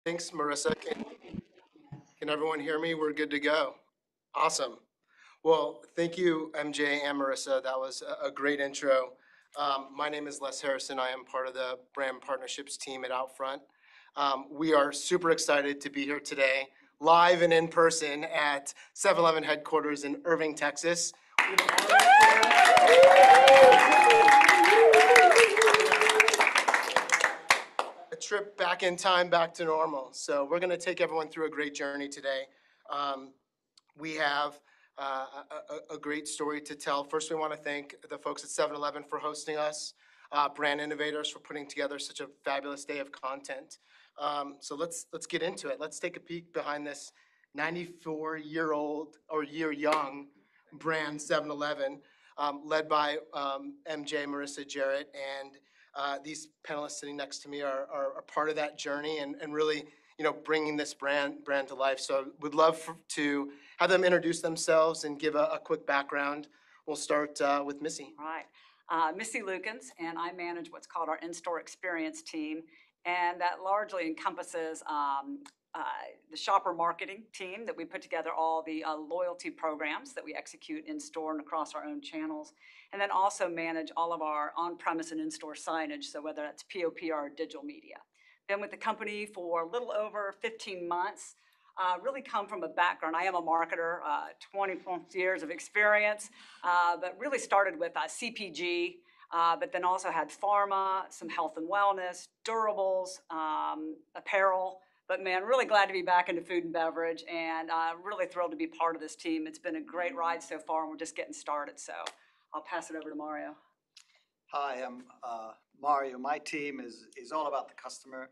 Thanks, Marissa. Can everyone hear me? We're good to go. Awesome. Well, thank you, MJ and Marissa. That was a great intro. My name is Les Harrison. I am part of the brand partnerships team at OUTFRONT. We are super excited to be here today, live and in person at 7-Eleven headquarters in Irving, Texas. A trip back in time, back to normal. So we're going to take everyone through a great journey today. We have a great story to tell. First, we want to thank the folks at 7-Eleven for hosting us, Brand Innovators for putting together such a fabulous day of content. So let's get into it. Let's take a peek behind this 94-year-old or year-young brand 7-Eleven, led by MJ, Marissa, Jarrett, and these panelists sitting next to me are part of that journey and really, bringing this brand to life. So would love to have them introduce themselves and give a quick background. We'll start with Missy. All right. Missy Lukens, and I manage what's called our in-store experience team, and that largely encompasses the shopper marketing team that we put together all the loyalty programs that we execute in store and across our own channels, and then also manage all of our on-premise and in-store signage, so whether that's POP or digital media. Been with the company for a little over 15 months. Really come from a background. I am a marketer, 20 years of experience, but really started with CPG, but then also had pharma, some health and wellness, durables, apparel. But man, really glad to be back into food and beverage, and really thrilled to be part of this team. It's been a great ride so far, and we're just getting started. So I'll pass it over to Mario. Hi, I'm Mario. My team is all about the customer.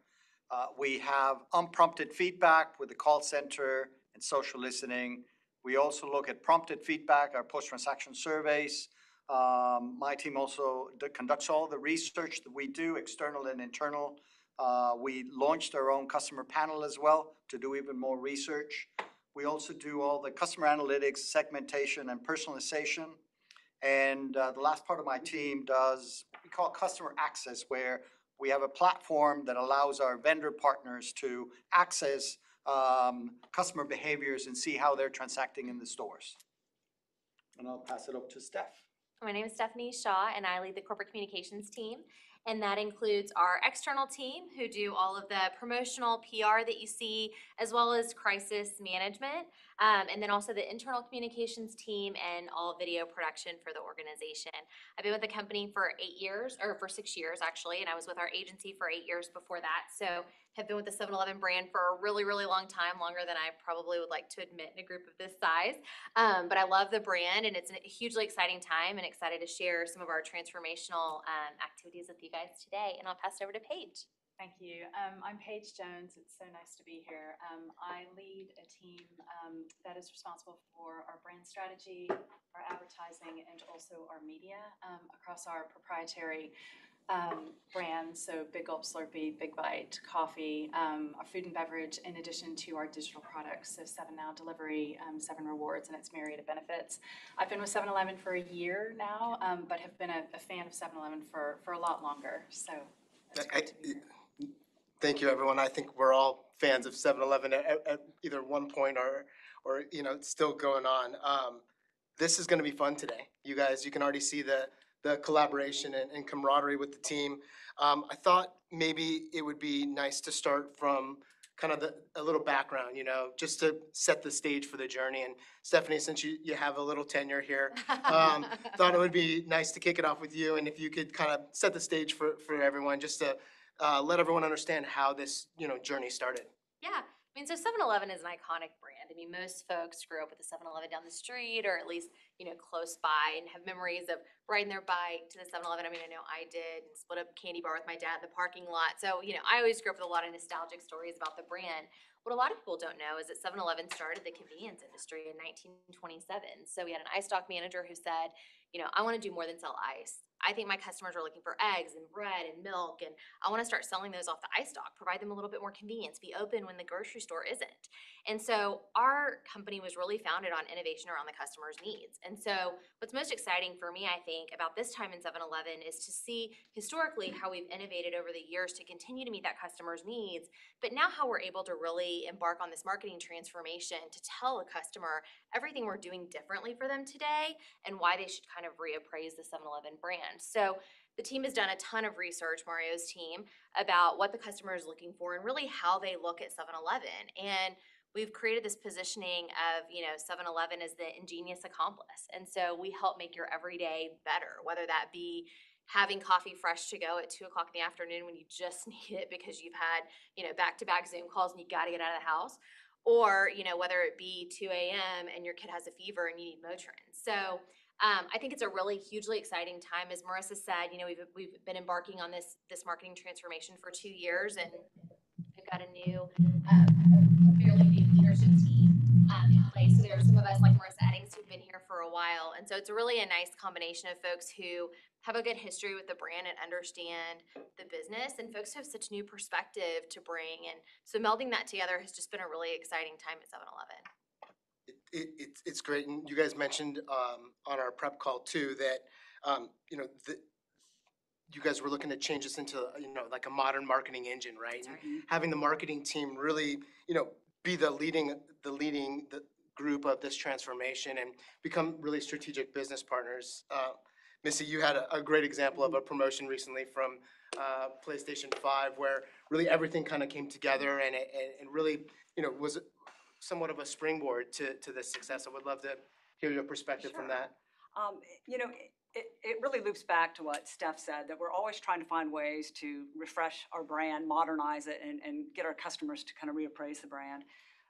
We have unprompted feedback with the call center and social listening. We also look at prompted feedback, our post-transaction surveys. My team also conducts all the research that we do, external and internal. We launched our own customer panel as well to do even more research. We also do all the customer analytics, segmentation, and personalization. And the last part of my team does what we call customer access, where we have a platform that allows our vendor partners to access customer behaviors and see how they're transacting in the stores. And I'll pass it up to Steph. My name is Stephanie Shaw, and I lead the corporate communications team. And that includes our external team who do all of the promotional PR that you see, as well as crisis management. And then also the internal communications team and all video production for the organization. I've been with the company for 8 years, or for 6 years actually, and I was with our agency for 8 years before that. So have been with the 7-Eleven brand for a really, really long time, longer than I probably would like to admit in a group of this size. But I love the brand, and it's a hugely exciting time, and excited to share some of our transformational activities with you guys today. And I'll pass it over to Paige. Thank you. I'm Paige Jones. It's so nice to be here. I lead a team that is responsible for our brand strategy, our advertising, and also our media across our proprietary brands. So Big Gulp Slurpee, Big Bite, coffee, our food and beverage, in addition to our digital products. So 7NOW delivery, 7 Rewards, and its myriad of benefits. I've been with 7-Eleven for a year now, but have been a fan of 7-Eleven for a lot longer. So it's great to be here. Thank you, everyone. I think we're all fans of 7-Eleven at either one point or it's still going on. This is going to be fun today. You guys, you can already see the collaboration and camaraderie with the team. I thought maybe it would be nice to start from kind of a little background, just to set the stage for the journey. And Stephanie, since you have a little tenure here, thought it would be nice to kick it off with you. And if you could kind of set the stage for everyone, just to let everyone understand how this journey started. Yeah. So 7-Eleven is an iconic brand. Most folks grew up with a 7-Eleven down the street, or at least, close by, and have memories of riding their bike to the 7-Eleven. I know I did, and split up a candy bar with my dad in the parking lot. So, I always grew up with a lot of nostalgic stories about the brand. What a lot of people don't know is that 7-Eleven started the convenience industry in 1927. So we had an iStock manager who said, I want to do more than sell ice. I think my customers are looking for eggs and bread and milk, and I want to start selling those off the ice stock, provide them a little bit more convenience, be open when the grocery store isn't. And so our company was really founded on innovation around the customer's needs. And so what's most exciting for me, I think, about this time in 7-Eleven is to see historically how we've innovated over the years to continue to meet that customer's needs, but now how we're able to really embark on this marketing transformation to tell a customer everything we're doing differently for them today and why they should kind of reappraise the 7-Eleven brand. So the team has done a ton of research, Mario's team, about what the customer is looking for and really how they look at 7-Eleven. And we've created this positioning of, 7-Eleven as the ingenious accomplice. And so we help make your everyday better, whether that be having coffee fresh to go at 2 o'clock in the afternoon when you just need it because you've had, back-to-back Zoom calls and you got to get out of the house, or, whether it be 2 a.m. and your kid has a fever and you need Motrin. So I think it's a really hugely exciting time. As Marissa said, we've been embarking on this marketing transformation for 2 years, and we've got a new, fairly new leadership team in place. So there are some of us like Marissa Eddings who've been here for a while, and so it's really a nice combination of folks who have a good history with the brand and understand the business, and folks who have such new perspective to bring. And so melding that together has just been a really exciting time at 7-Eleven. It's great, and you guys mentioned on our prep call too that you guys were looking to change this into like a modern marketing engine, right? That's right. And having the marketing team really be the leading the group of this transformation and become really strategic business partners. Missy, you had a great example of a promotion recently from PlayStation 5 where really everything kind of came together and it really was somewhat of a springboard to this success. I would love to hear your perspective from that. It really loops back to what Steph said, that we're always trying to find ways to refresh our brand, modernize it, and get our customers to kind of reappraise the brand.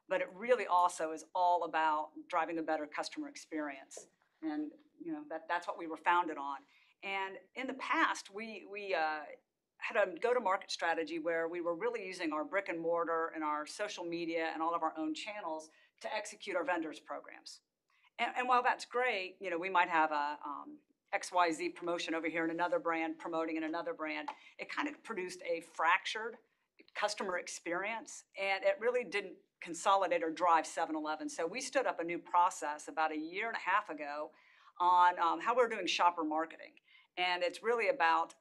But it really also is all about driving a better customer experience. And that's what we were founded on. And in the past, we had a go-to-market strategy where we were really using our brick and mortar and our social media and all of our own channels to execute our vendors programs. And while that's great, we might have a XYZ promotion over here and another brand promoting in another brand. It kind of produced a fractured customer experience, and it really didn't consolidate or drive 7-Eleven. So we stood up a new process about 1.5 years ago on how we're doing shopper marketing. And it's really about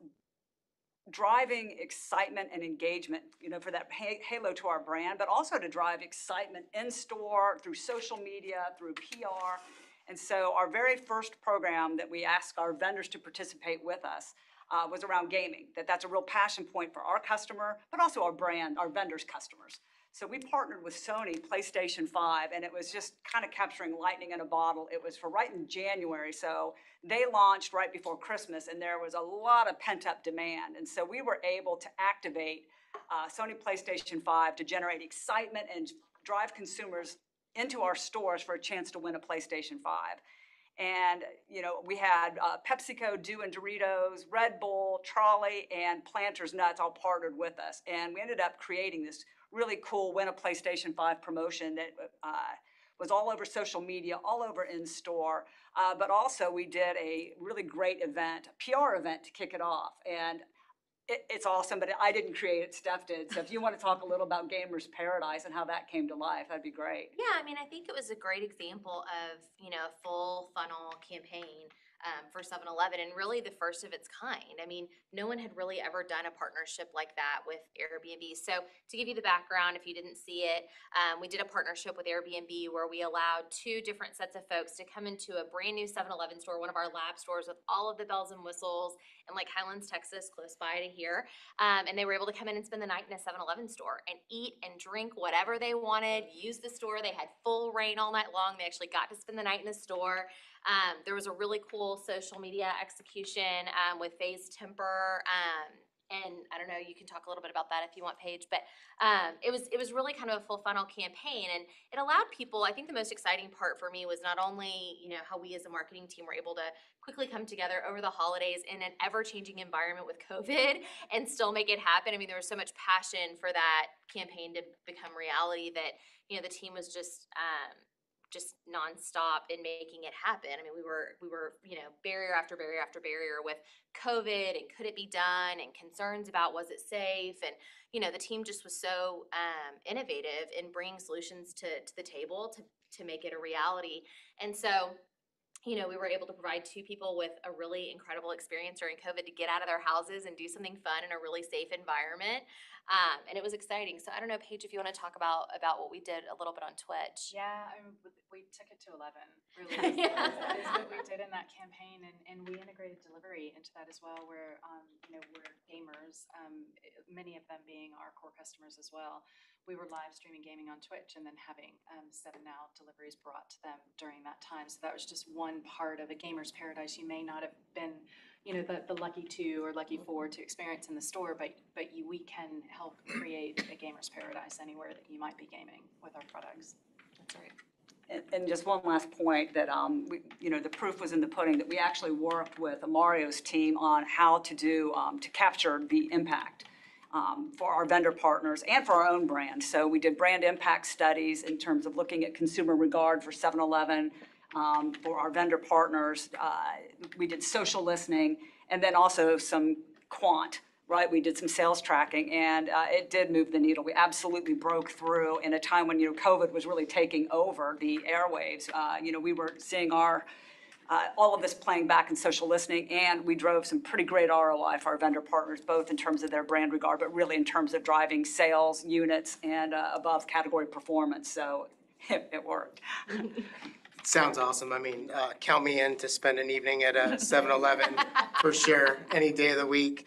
driving excitement and engagement, for that halo to our brand, but also to drive excitement in store, through social media, through PR. And so our very first program that we asked our vendors to participate with us was around gaming. That's a real passion point for our customer, but also our brand, our vendors' customers. So we partnered with Sony PlayStation 5, and it was just kind of capturing lightning in a bottle. It was for right in January, so they launched right before Christmas, and there was a lot of pent-up demand. And so we were able to activate Sony PlayStation 5 to generate excitement and drive consumers into our stores for a chance to win a PlayStation 5. And, we had PepsiCo, Dew and Doritos, Red Bull, Trolley, and Planters Nuts all partnered with us. And we ended up creating this really cool win a PlayStation 5 promotion that was all over social media, all over in store. But also we did a really great event, a PR event to kick it off. And it's awesome, but I didn't create it, Steph did. So if you want to talk a little about Gamers Paradise and how that came to life, that'd be great. Yeah, I think it was a great example of, a full funnel campaign for 7-Eleven, and really the first of its kind. No one had really ever done a partnership like that with Airbnb. So to give you the background, if you didn't see it, we did a partnership with Airbnb where we allowed 2 different sets of folks to come into a brand new 7-Eleven store, one of our lab stores with all of the bells and whistles in Highlands, Texas, close by to here. And they were able to come in and spend the night in a 7-Eleven store and eat and drink whatever they wanted, use the store. They had full reign all night long. They actually got to spend the night in the store. There was a really cool social media execution with Phase Temper, and I don't know, you can talk a little bit about that if you want, Paige, but it was really kind of a full funnel campaign, and it allowed people. I think the most exciting part for me was not only how we as a marketing team were able to quickly come together over the holidays in an ever-changing environment with COVID and still make it happen. There was so much passion for that campaign to become reality that the team was just just nonstop in making it happen. I mean, we were, barrier after barrier after barrier with COVID and could it be done and concerns about was it safe. And, the team just was so innovative in bringing solutions to the table to make it a reality. And so, we were able to provide 2 people with a really incredible experience during COVID to get out of their houses and do something fun in a really safe environment. And it was exciting. So I don't know, Paige, if you want to talk about what we did a little bit on Twitch. Yeah, we took it to 11, really. Yeah. Is what we did in that campaign, and we integrated delivery into that as well, where, we're gamers, many of them being our core customers as well. We were live streaming gaming on Twitch and then having 7NOW deliveries brought to them during that time. So that was just one part of a gamer's paradise you may not have been, the lucky 2 or lucky 4 to experience in the store, but we can help create a gamer's paradise anywhere that you might be gaming with our products. That's right. And just one last point that, the proof was in the pudding, that we actually worked with Mario's team on how to do, to capture the impact for our vendor partners and for our own brand. So we did brand impact studies in terms of looking at consumer regard for 7-Eleven, for our vendor partners. We did social listening, and then also some quant, right? We did some sales tracking, and it did move the needle. We absolutely broke through in a time when, COVID was really taking over the airwaves. We were seeing all of this playing back in social listening, and we drove some pretty great ROI for our vendor partners, both in terms of their brand regard, but really in terms of driving sales, units, and above category performance. So it worked. Sounds awesome. I mean, count me in to spend an evening at a 7-Eleven for sure, any day of the week.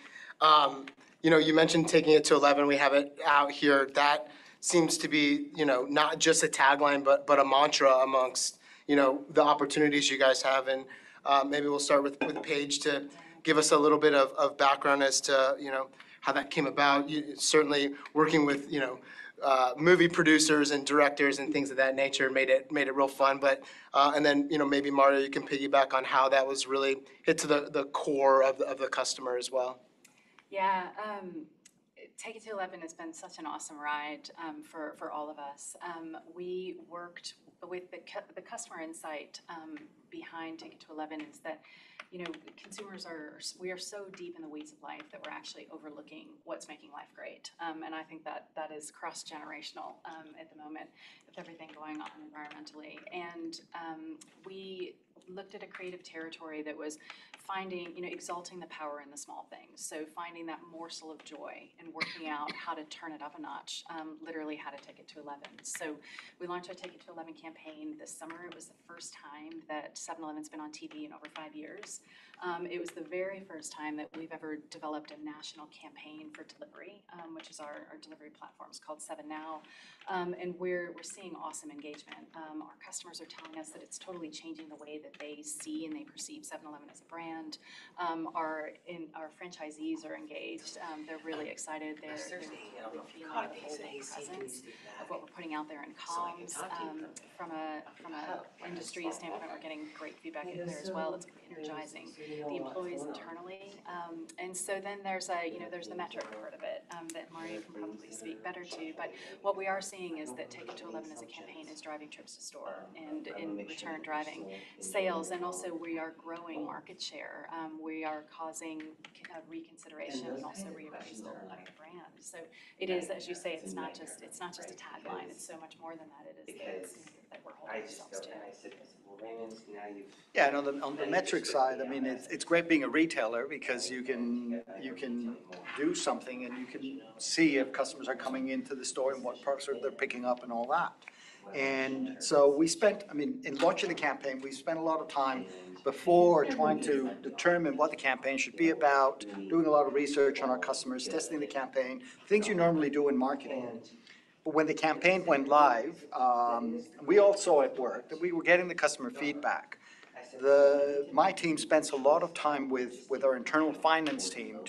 You mentioned taking it to 11. We have it out here. That seems to be, not just a tagline, but a mantra amongst, the opportunities you guys have. And maybe we'll start with Paige to give us a little bit of background as to, how that came about. Certainly working with, movie producers and directors and things of that nature made it real fun. But and then maybe Mario, you can piggyback on how that was really hit to the core of the customer as well. Yeah, Take It to 11 has been such an awesome ride for all of us. We worked with the customer insight behind Take It to 11 is that, we are so deep in the weeds of life that we're actually overlooking what's making life great. And I think that is cross-generational at the moment with everything going on environmentally. And we looked at a creative territory that was finding, exalting the power in the small things. So finding that morsel of joy and working out how to turn it up a notch, literally how to take it to 11. So we launched our Take It to 11 campaign this summer. It was the first time that 7-Eleven's been on TV in over 5 years. It was the very first time that we've ever developed a national campaign for delivery, which is our delivery platform. It's called 7NOW. And we're seeing awesome engagement. Our customers are telling us that it's totally changing the way that they see and they perceive 7-Eleven as a brand. Our franchisees are engaged. They're really excited. They're really feeling the whole presence of what we're putting out there in comms. From a industry standpoint, we're getting great feedback in there as well. It's energizing the employees internally. And so then there's the metric part of it that Mario can probably speak better to. But what we are seeing is that Take It to 11 as a campaign is driving trips to store and in return driving sales. And also we are growing market share. We are causing reconsideration and also reappraisal of the brand. So it is, as you say, it's not just a tagline. It's so much more than that. It is that we're holding ourselves to. Yeah, and on the metric side, I mean, it's great being a retailer because you can do something and you can see if customers are coming into the store and what products they're picking up and all that. And so in launching the campaign, we spent a lot of time before trying to determine what the campaign should be about, doing a lot of research on our customers, testing the campaign, things you normally do in marketing. But when the campaign went live, we all saw it worked, and we were getting the customer feedback. My team spends a lot of time with our internal finance team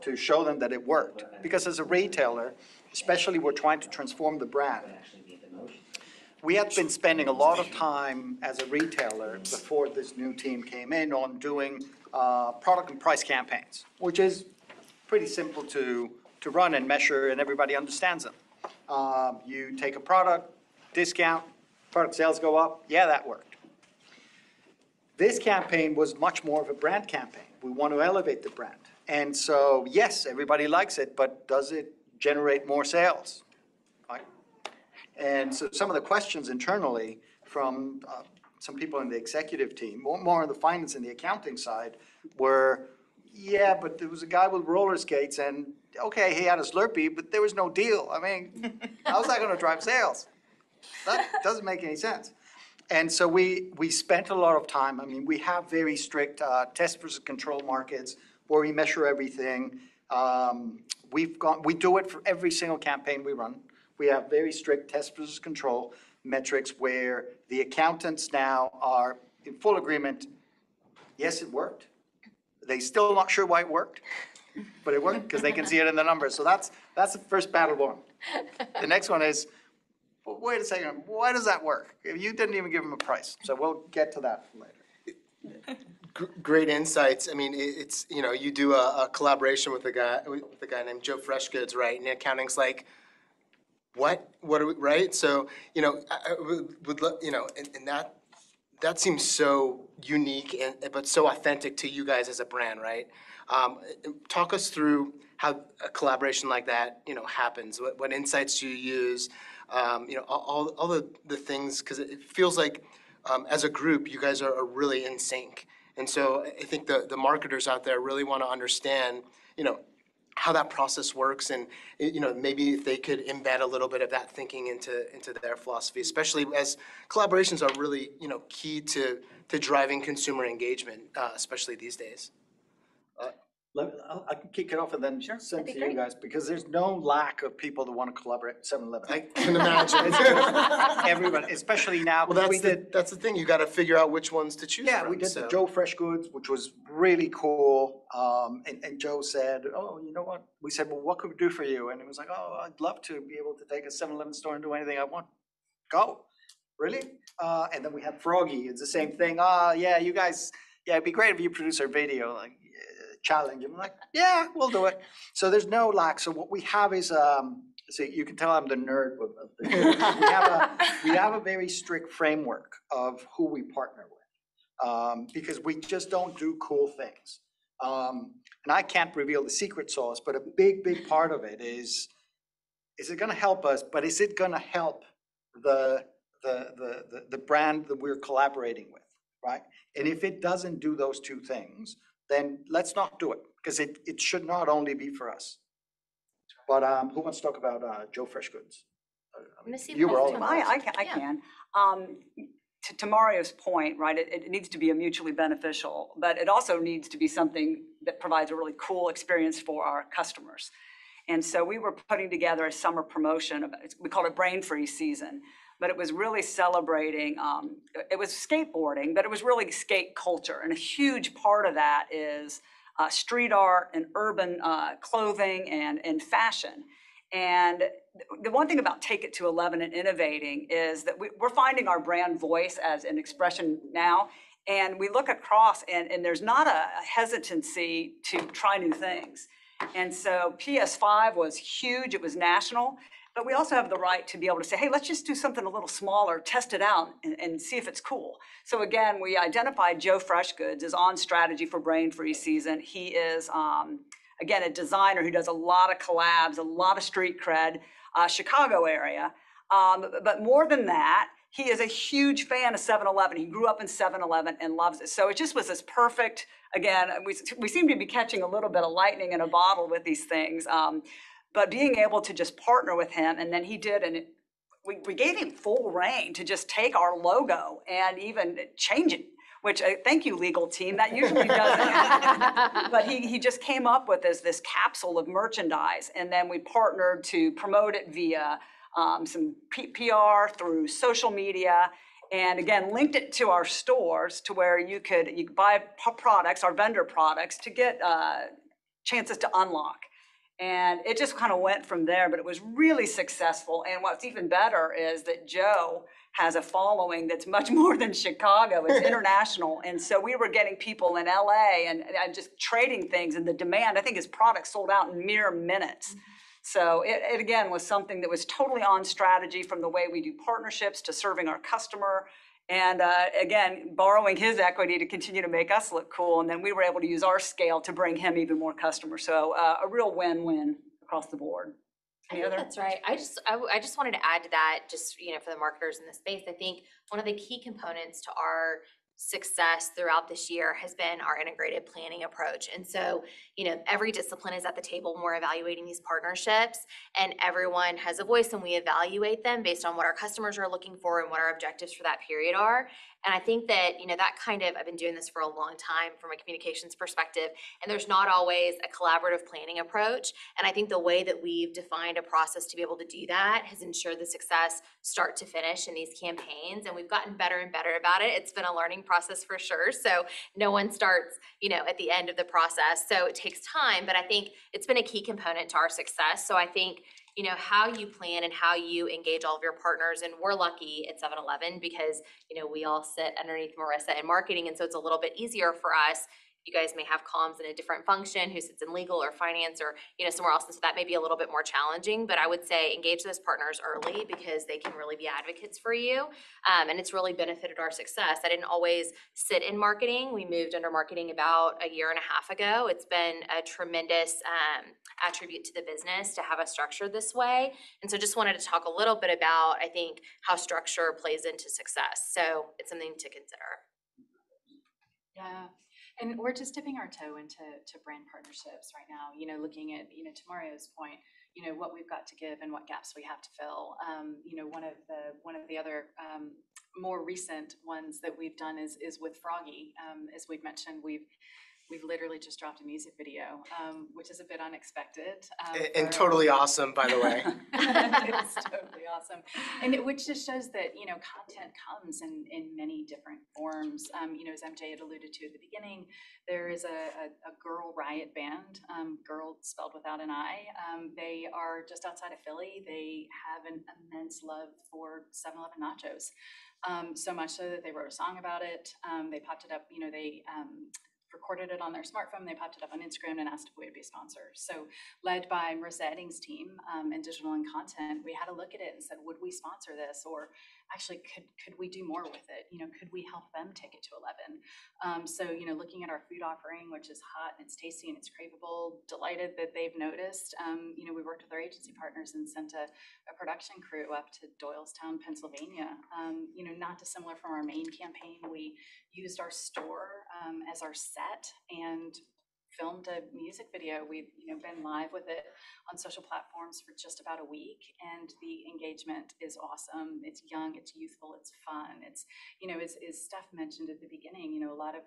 to show them that it worked. Because as a retailer, especially we're trying to transform the brand. We had been spending a lot of time as a retailer before this new team came in on doing product and price campaigns, which is pretty simple to run and measure, and everybody understands them. You take a product, discount, Product sales go up. Yeah, that worked. This campaign was much more of a brand campaign. We want to elevate the brand. And so, yes, everybody likes it, but does it generate more sales? Right? And so some of the questions internally from some people in the executive team, more on the finance and the accounting side, were, yeah, but there was a guy with roller skates and, okay, he had a Slurpee, but there was no deal. I mean, how's that going to drive sales? That doesn't make any sense. And so we spent a lot of time. I mean, we have very strict test versus control markets where we measure everything. We do it for every single campaign we run. We have very strict test versus control metrics where the accountants now are in full agreement. Yes, it worked. They still not sure why it worked, but it worked because they can see it in the numbers. So that's the first battle won. The next one is, well, wait a second, why does that work? You didn't even give them a price. So we'll get to that later. Great insights. I mean, it's, you know, you do a collaboration with a guy named Joe Freshgoods, right? And accounting's like, what are we, right? So, you know, I would you know, and that seems so unique and but so authentic to you guys as a brand, right? Talk us through how a collaboration like that, you know, happens. What insights do you use? You know, all the things, because it feels like as a group, you guys are really in sync. And so I think the marketers out there really want to understand, you know, how that process works, and you know, maybe if they could embed a little bit of that thinking into their philosophy, especially as collaborations are really, you know, key to driving consumer engagement, especially these days. I can kick it off and then send to you guys, because there's no lack of people that want to collaborate at 7-Eleven. I can imagine. Everybody, especially now. Well, that's the thing. You got to figure out which ones to choose Yeah, from. we did the Joe Freshgoods, which was really cool. And Joe said, oh, you know what? We said, well, what could we do for you? And he was like, oh, I'd love to be able to take a 7-Eleven store and do anything I want. Go. Really? And then we had Froggy. It's the same thing. Yeah, you guys, yeah, it'd be great if you produce our video. Like, challenge. I'm like, yeah, we'll do it. So there's no lack. So what we have is, so you can tell I'm the nerd of the we have a very strict framework of who we partner with, because we just don't do cool things. And I can't reveal the secret sauce, but a big part of it is it going to help us? But is it going to help the brand that we're collaborating with, right? And if it doesn't do those two things, then let's not do it, because it should not only be for us. But who wants to talk about Joe Freshgoods? Missy, you were all I can. To Mario's point, right, it needs to be a mutually beneficial, but it also needs to be something that provides a really cool experience for our customers. And so we were putting together a summer promotion, we called it Brain Freeze Season, but it was really celebrating, it was skateboarding, but it was really skate culture. And a huge part of that is street art and urban clothing and fashion. And the one thing about Take It to 11 and innovating is that we're finding our brand voice as an expression now. And we look across and there's not a hesitancy to try new things. And so PS5 was huge, it was national. But we also have the right to be able to say, hey, let's just do something a little smaller, test it out, and see if it's cool. So again, we identified Joe Freshgoods as on strategy for Brain Freeze Season. He is, again, a designer who does a lot of collabs, a lot of street cred, Chicago area. But more than that, he is a huge fan of 7-Eleven. He grew up in 7-Eleven and loves it. So it just was this perfect, again, we seem to be catching a little bit of lightning in a bottle with these things. But being able to just partner with him, and then he did, and we gave him full reign to just take our logo and even change it, which thank you, legal team, that usually doesn't. But he just came up with this capsule of merchandise, and then we partnered to promote it via some PR through social media, and again, linked it to our stores to where you could buy products, our vendor products, to get chances to unlock. And it just kind of went from there, but it was really successful. And what's even better is that Joe has a following that's much more than Chicago. It's international. And so we were getting people in LA and just trading things, and the demand, I think his product sold out in mere minutes. So it again was something that was totally on strategy, from the way we do partnerships to serving our customer. And again, borrowing his equity to continue to make us look cool. And then we were able to use our scale to bring him even more customers. So a real win-win across the board. I think that's right. I just wanted to add to that, just, for the marketers in the space. I think one of the key components to our success throughout this year has been our integrated planning approach. And so, every discipline is at the table when we're evaluating these partnerships, and everyone has a voice, and we evaluate them based on what our customers are looking for and what our objectives for that period are. And I think that, I've been doing this for a long time from a communications perspective, and there's not always a collaborative planning approach. And I think the way that we've defined a process to be able to do that has ensured the success start to finish in these campaigns. And we've gotten better and better about it. It's been a learning process for sure. So no one starts, at the end of the process. So it takes time, but I think it's been a key component to our success. So I think, how you plan and how you engage all of your partners. And we're lucky at 7-Eleven because, we all sit underneath Marissa in marketing. And so it's a little bit easier for us. You guys may have comms in a different function, who sits in legal or finance or, somewhere else. And so that may be a little bit more challenging, but I would say engage those partners early because they can really be advocates for you. And it's really benefited our success. I didn't always sit in marketing. We moved under marketing about a year and a half ago. It's been a tremendous attribute to the business to have a structure this way. And so just wanted to talk a little bit about, I think, how structure plays into success. So it's something to consider. Yeah. And we're just dipping our toe into brand partnerships right now, looking at, to Mario's point, what we've got to give and what gaps we have to fill. One of the other more recent ones that we've done is with Froggy. As we've mentioned, we've literally just dropped a music video, which is a bit unexpected. And totally awesome, by the way. It's totally awesome. And which just shows that, content comes in many different forms. As MJ had alluded to at the beginning, there is a girl riot band, girl spelled without an I. They are just outside of Philly. They have an immense love for 7-Eleven nachos. So much so that they wrote a song about it. They popped it up, they recorded it on their smartphone. They popped it up on Instagram and asked if we would be a sponsor. So led by Marissa Edding's team in digital and content, we had a look at it and said, would we sponsor this? Or actually, could we do more with it? Could we help them take it to 11? So, looking at our food offering, which is hot and it's tasty and it's craveable, delighted that they've noticed. We worked with our agency partners and sent a production crew up to Doylestown, Pennsylvania. Not dissimilar from our main campaign. We used our store as our set and filmed a music video. We've been live with it on social platforms for just about a week, and the engagement is awesome. It's young, it's youthful, it's fun. It's as Steph mentioned at the beginning, a lot of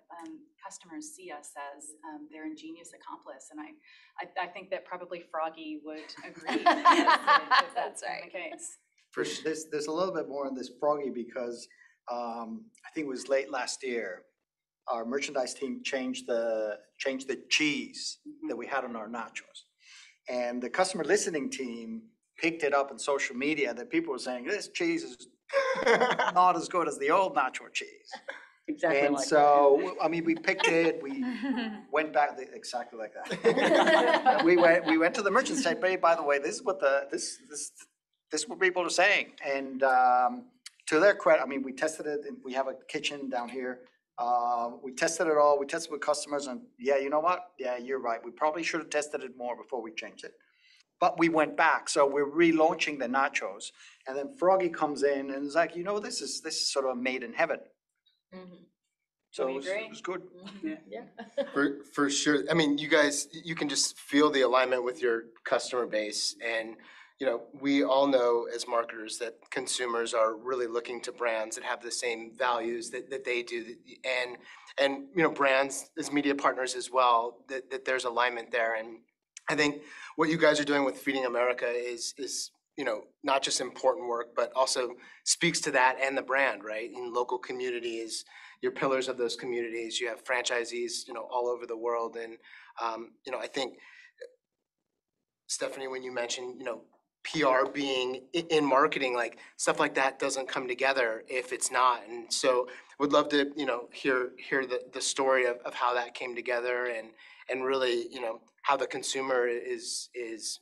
customers see us as their ingenious accomplice, and I think that probably Froggy would agree if that's right. The case. There's a little bit more on this Froggy because I think it was late last year. Our merchandise team changed the cheese that we had on our nachos. And the customer listening team picked it up on social media that people were saying, this cheese is not as good as the old nacho cheese. Exactly. And like so, that. we picked it, we went back exactly like that. we went to the merchant and said, hey, by the way, this is what this is what people are saying. And to their credit, we tested it. And we have a kitchen down here. We tested it all. We tested with customers, and yeah, you know what? Yeah, you're right. We probably should have tested it more before we changed it. But we went back, so we're relaunching the nachos, and then Froggy comes in and is like, this is sort of made in heaven. Mm-hmm. So it was good. Mm-hmm. Yeah. For sure. You guys, you can just feel the alignment with your customer base, and we all know as marketers that consumers are really looking to brands that have the same values that they do, and brands as media partners as well, that there's alignment there. And I think what you guys are doing with Feeding America is not just important work, but also speaks to that and the brand, right? In local communities, your pillars of those communities, you have franchisees, all over the world. And, I think, Stephanie, when you mentioned, PR being in marketing, like stuff like that doesn't come together if it's not. And so would love to, hear the story of how that came together and really, how the consumer is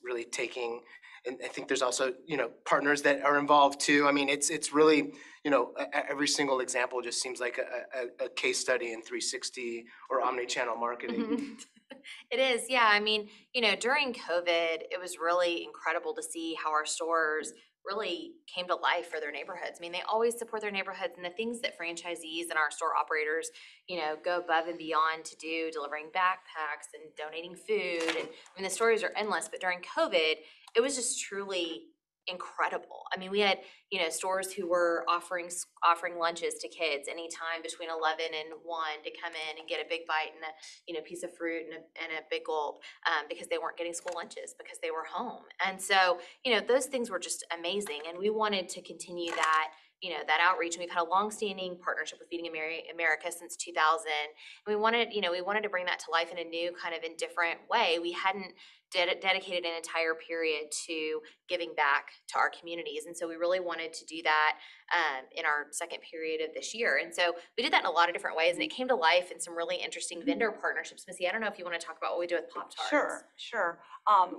really taking. And I think there's also, partners that are involved too. I mean, it's really, every single example just seems like a case study in 360 or omni-channel marketing. Mhm. It is, yeah. I mean, during COVID, it was really incredible to see how our stores really came to life for their neighborhoods. I mean, they always support their neighborhoods, and the things that franchisees and our store operators, go above and beyond to do, delivering backpacks and donating food. And I mean, the stories are endless, but during COVID, it was just truly incredible. I mean, we had, stores who were offering lunches to kids anytime between 11 and 1 to come in and get a big bite and a piece of fruit and a big gulp, because they weren't getting school lunches because they were home. And so, those things were just amazing. And we wanted to continue that, that outreach. And we've had a longstanding partnership with Feeding America since 2000. And we wanted to bring that to life in a new kind of indifferent way. We hadn't dedicated an entire period to giving back to our communities. And so we really wanted to do that in our second period of this year. And so we did that in a lot of different ways, and it came to life in some really interesting vendor partnerships. Missy, I don't know if you want to talk about what we do with Pop-Tarts. Sure.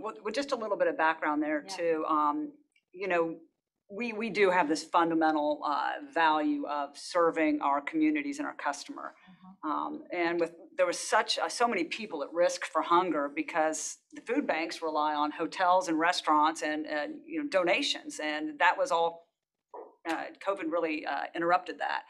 With just a little bit of background there too, we do have this fundamental value of serving our communities and our customer. And there was so many people at risk for hunger because the food banks rely on hotels and restaurants and donations, and that was all COVID really interrupted that.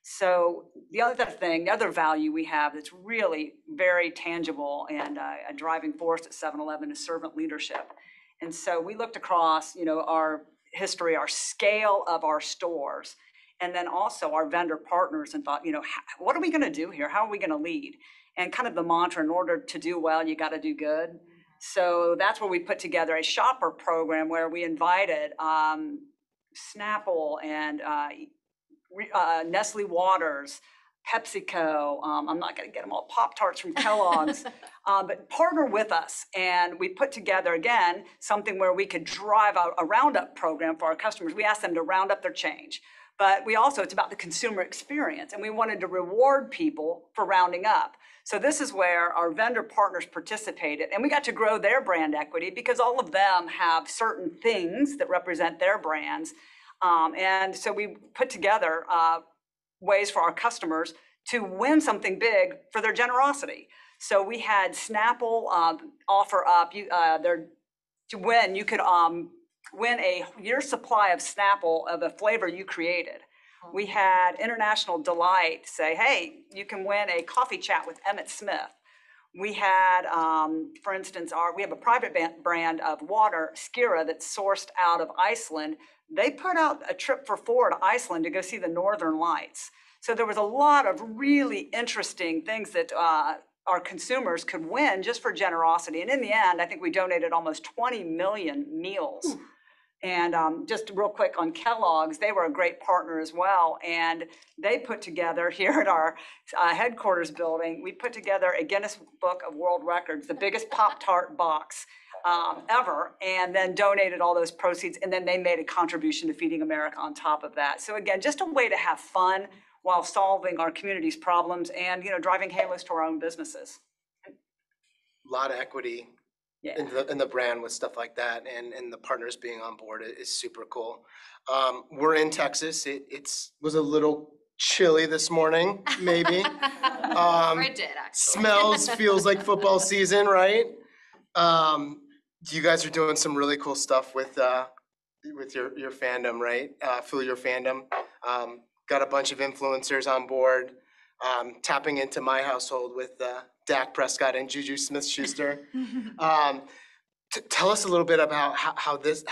So the other value we have that's really very tangible and a driving force at 7-Eleven is servant leadership. And so we looked across, our history, our scale of our stores, and then also our vendor partners, and thought, what are we going to do here? How are we going to lead? And kind of the mantra, in order to do well, you got to do good. So that's where we put together a shopper program where we invited Snapple and Nestle Waters, PepsiCo, I'm not going to get them all, Pop-Tarts from Kellogg's, but partner with us. And we put together, again, something where we could drive a roundup program for our customers. We asked them to round up their change. But it's about the consumer experience, and we wanted to reward people for rounding up. So this is where our vendor partners participated, and we got to grow their brand equity because all of them have certain things that represent their brands. And so we put together ways for our customers to win something big for their generosity. So we had Snapple offer up to win. You could win a year's supply of Snapple of a flavor you created. We had International Delight say, hey, you can win a coffee chat with Emmett Smith. We had, for instance, we have a private brand of water, Skira, that's sourced out of Iceland. They put out a trip for 4 to Iceland to go see the Northern Lights. So there was a lot of really interesting things that our consumers could win just for generosity. And in the end, I think we donated almost 20 million meals. And just real quick on Kellogg's, they were a great partner as well. And they put together here at our headquarters building, we put together a Guinness Book of World Records, the biggest Pop-Tart box ever, and then donated all those proceeds. And then they made a contribution to Feeding America on top of that. So again, just a way to have fun while solving our community's problems and, driving halos to our own businesses. A lot of equity. Yeah. In the brand with stuff like that, and the partners being on board is super cool. We're in Texas. It was a little chilly this morning, maybe. Frigid, actually. Feels like football season, right? You guys are doing some really cool stuff with your fandom, right? Fuel Your Fandom. Got a bunch of influencers on board. Tapping into my household with Dak Prescott and Juju Smith-Schuster. Tell us a little bit about how this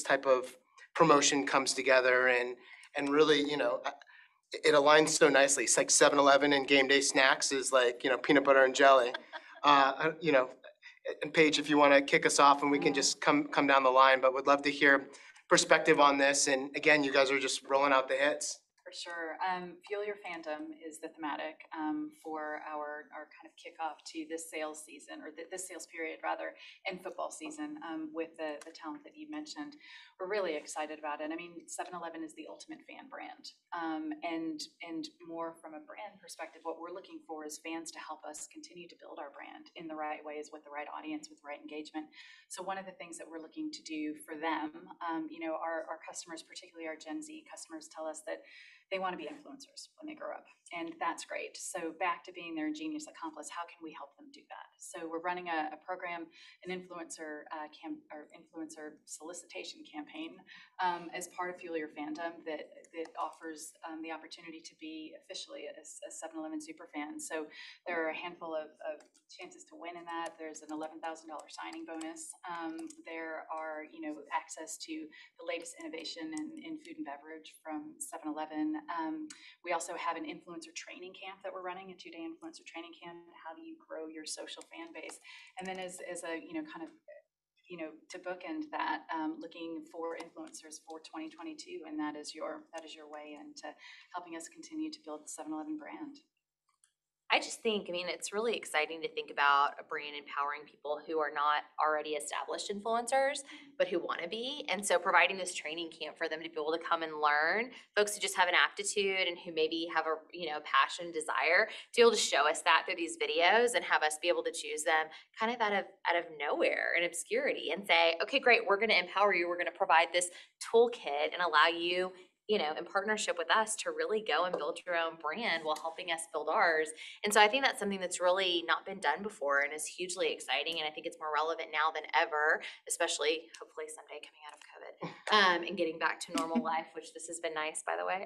type of promotion comes together, and really, it aligns so nicely. It's like 7-Eleven and game day snacks is like, peanut butter and jelly. And Paige, if you want to kick us off, and we can just come down the line, but would love to hear perspective on this. And again, you guys are just rolling out the hits. For sure. Fuel Your Fandom is the thematic for our kind of kickoff to this sales season, or this sales period rather, and football season with the talent that you mentioned. We're really excited about it. I mean, 7-Eleven is the ultimate fan brand. And more from a brand perspective, what we're looking for is fans to help us continue to build our brand in the right ways with the right audience, with the right engagement. So one of the things that we're looking to do for them, our customers, particularly our Gen Z customers, tell us that they want to be influencers when they grow up, and that's great. So back to being their ingenious accomplice, how can we help them do that? So we're running a program, an influencer influencer solicitation campaign as part of Fuel Your Fandom that offers the opportunity to be officially a 7-Eleven superfan. So there are a handful of chances to win in that. There's an $11,000 signing bonus. There are access to the latest innovation in food and beverage from 7-Eleven. We also have an influencer training camp that we're running, a 2-day influencer training camp. How do you grow your social fan base? And then as a kind of to bookend that, looking for influencers for 2022, and that is your way into helping us continue to build the 7-Eleven brand. I just think, it's really exciting to think about a brand empowering people who are not already established influencers, but who want to be. And so providing this training camp for them to be able to come and learn, folks who just have an aptitude and who maybe have a passion, desire, to be able to show us that through these videos and have us be able to choose them kind of out of nowhere and obscurity and say, okay, great, we're going to empower you. We're going to provide this toolkit and allow you, in partnership with us to really go and build your own brand while helping us build ours. And so I think that's something that's really not been done before and is hugely exciting. And I think it's more relevant now than ever, especially hopefully someday coming out of COVID and getting back to normal life, which this has been nice, by the way.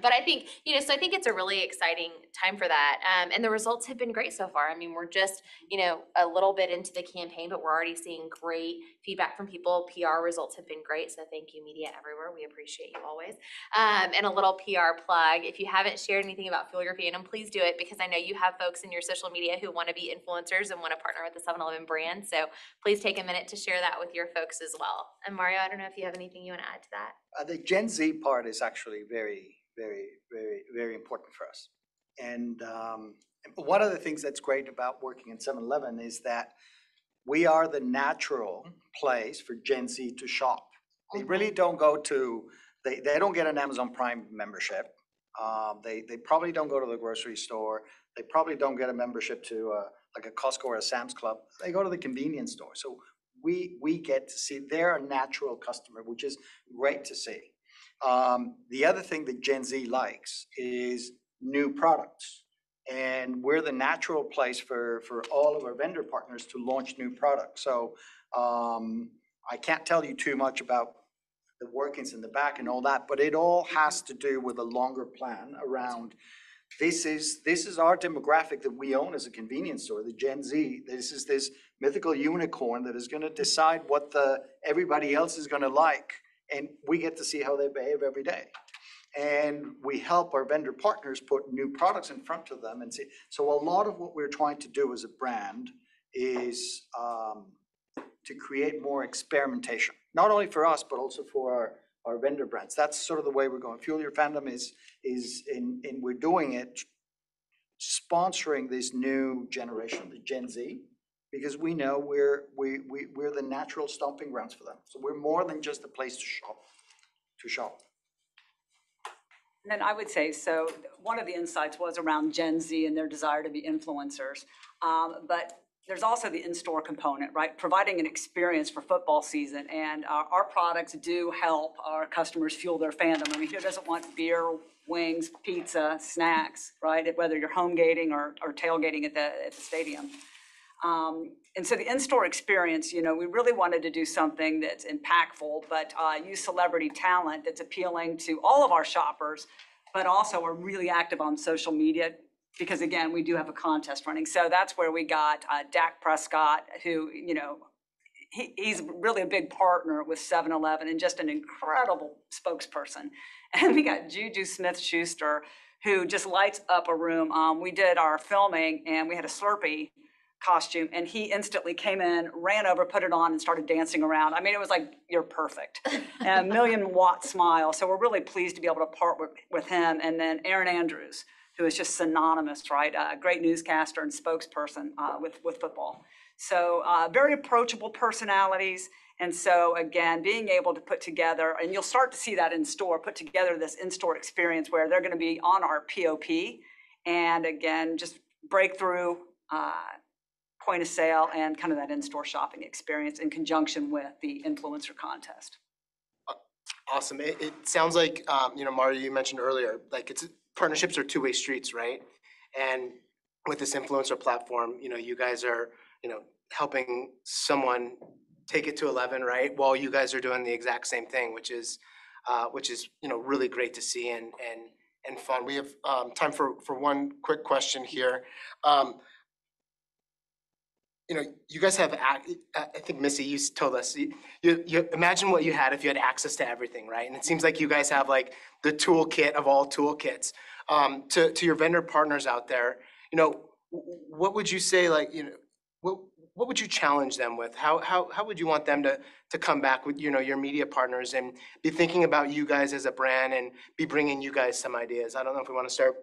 But I think, so I think it's a really exciting time for that. And the results have been great so far. We're just, a little bit into the campaign, but we're already seeing great feedback from people. PR results have been great. So thank you, media everywhere. We appreciate you always. And a little PR plug. If you haven't shared anything about Fuel Your Fandom, please do it, because I know you have folks in your social media who want to be influencers and want to partner with the 7-Eleven brand. So please take a minute to share that with your folks as well. And Mario, I don't know if you have anything you want to add to that. The Gen Z part is actually very, very, very, very important for us. And one of the things that's great about working in 7-Eleven is that we are the natural place for Gen Z to shop. They really don't go to, they don't get an Amazon Prime membership. They probably don't go to the grocery store. They probably don't get a membership to like a Costco or a Sam's Club. They go to the convenience store. So we get to see they're a natural customer, which is great to see. The other thing that Gen Z likes is new products. And we're the natural place for all of our vendor partners to launch new products. So I can't tell you too much about the workings in the back and all that, but it all has to do with a longer plan around this is our demographic that we own as a convenience store, the Gen Z. This is this mythical unicorn that is going to decide what everybody else is going to like, and we get to see how they behave every day. And we help our vendor partners put new products in front of them and see. So a lot of what we're trying to do as a brand is to create more experimentation, not only for us, but also for our vendor brands. That's sort of the way we're going. Fuel Your Fandom is we're doing it, sponsoring this new generation, the Gen Z, because we know we're the natural stomping grounds for them. So we're more than just a place to shop. And then I would say, so one of the insights was around Gen Z and their desire to be influencers. But there's also the in-store component, right? Providing an experience for football season. And our products do help our customers fuel their fandom. I mean, who doesn't want beer, wings, pizza, snacks, right? Whether you're home gating or tailgating at the stadium. And so the in-store experience, we really wanted to do something that's impactful, but use celebrity talent that's appealing to all of our shoppers, but also are really active on social media, because again, we do have a contest running. So that's where we got Dak Prescott, who, he's really a big partner with 7-Eleven and just an incredible spokesperson. And we got Juju Schuster, who just lights up a room. We did our filming and we had a Slurpee costume, and he instantly came in, ran over, put it on, and started dancing around. I mean, it was like, you're perfect. And a million-watt smile. So we're really pleased to be able to partner with him. And then Aaron Andrews, who is just synonymous, right? A great newscaster and spokesperson with football. So very approachable personalities. And so again, being able to put together, and you'll start to see that in store, put together this in-store experience where they're going to be on our POP. And again, just breakthrough point of sale and kind of that in-store shopping experience in conjunction with the influencer contest. Awesome. It sounds like, Mario, you mentioned earlier, like partnerships are two-way streets, right? And with this influencer platform, you guys are, helping someone take it to 11, right? While you guys are doing the exact same thing, which is really great to see and fun. We have time for one quick question here. You guys have, I think Missy, you told us, you imagine what you had if you had access to everything, right? And it seems like you guys have like the toolkit of all toolkits. To your vendor partners out there, what would you say, like, what would you challenge them with? How would you want them to come back with, your media partners and be thinking about you guys as a brand and be bringing you guys some ideas? I don't know if we want to start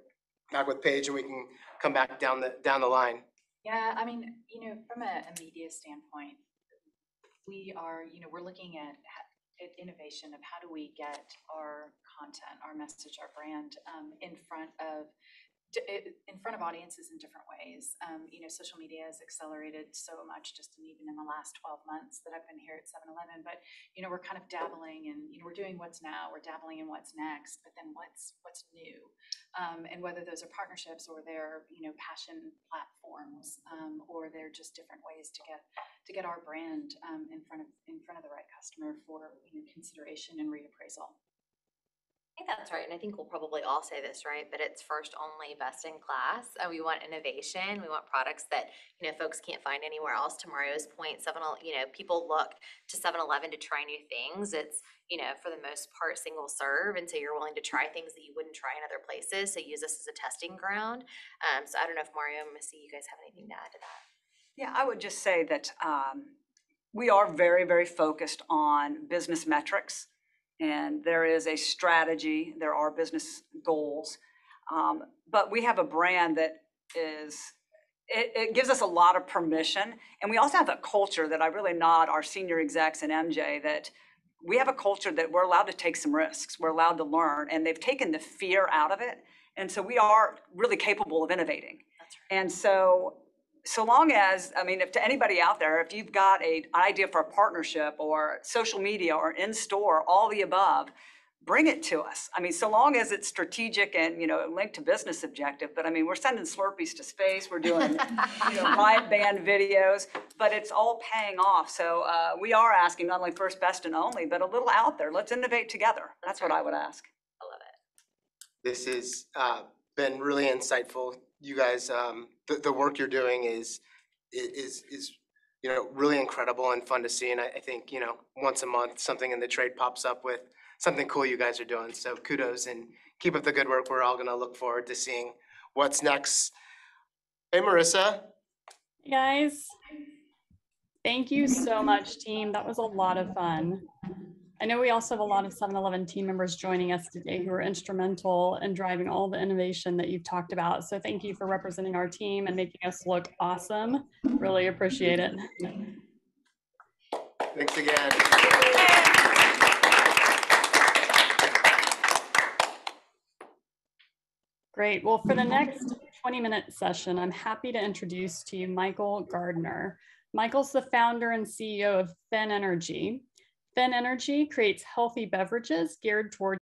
back with Paige and we can come back down the line. Yeah, I mean, from a media standpoint, we're looking at innovation of how do we get our content, our message, our brand in front of audiences in different ways. Social media has accelerated so much just even in the last 12 months that I've been here at 7-Eleven, but we're kind of dabbling and we're doing what's now, we're dabbling in what's next, but then what's new, and whether those are partnerships or they're passion platforms, or they're just different ways to get our brand in front of the right customer for consideration and reappraisal. I think that's right, and I think we'll probably all say this, right? But it's first only, best in class. We want innovation. We want products that folks can't find anywhere else. To Mario's point, people look to 7-Eleven to try new things. It's for the most part single serve, and so you're willing to try things that you wouldn't try in other places. So use us as a testing ground. So I don't know if Mario and Missy, you guys have anything to add to that? Yeah, I would just say that we are very, very focused on business metrics. And there is a strategy, there are business goals, but we have a brand that it gives us a lot of permission. And we also have a culture that I really nod our senior execs and MJ, that we have a culture that we're allowed to take some risks, we're allowed to learn, and they've taken the fear out of it. And so we are really capable of innovating. That's right. And so long as, if to anybody out there, if you've got an idea for a partnership or social media or in-store, all the above, bring it to us. So long as it's strategic and, linked to business objective, but we're sending Slurpees to space, we're doing, riot band videos, but it's all paying off. So we are asking not only first, best, and only, but a little out there. Let's innovate together. That's what I would ask. I love it. This has been really insightful. You guys, the work you're doing is really incredible and fun to see. And I think once a month something in the trade pops up with something cool you guys are doing. So kudos and keep up the good work. We're all going to look forward to seeing what's next. Hey, Marissa. Hey guys, thank you so much, team. That was a lot of fun. I know we also have a lot of 7-Eleven team members joining us today who are instrumental in driving all the innovation that you've talked about. So thank you for representing our team and making us look awesome. Really appreciate it. Thanks again. Great. Well, for the next 20-minute session, I'm happy to introduce to you Michael Gardner. Michael's the founder and CEO of Thin Energy. Thin Energy creates healthy beverages geared towards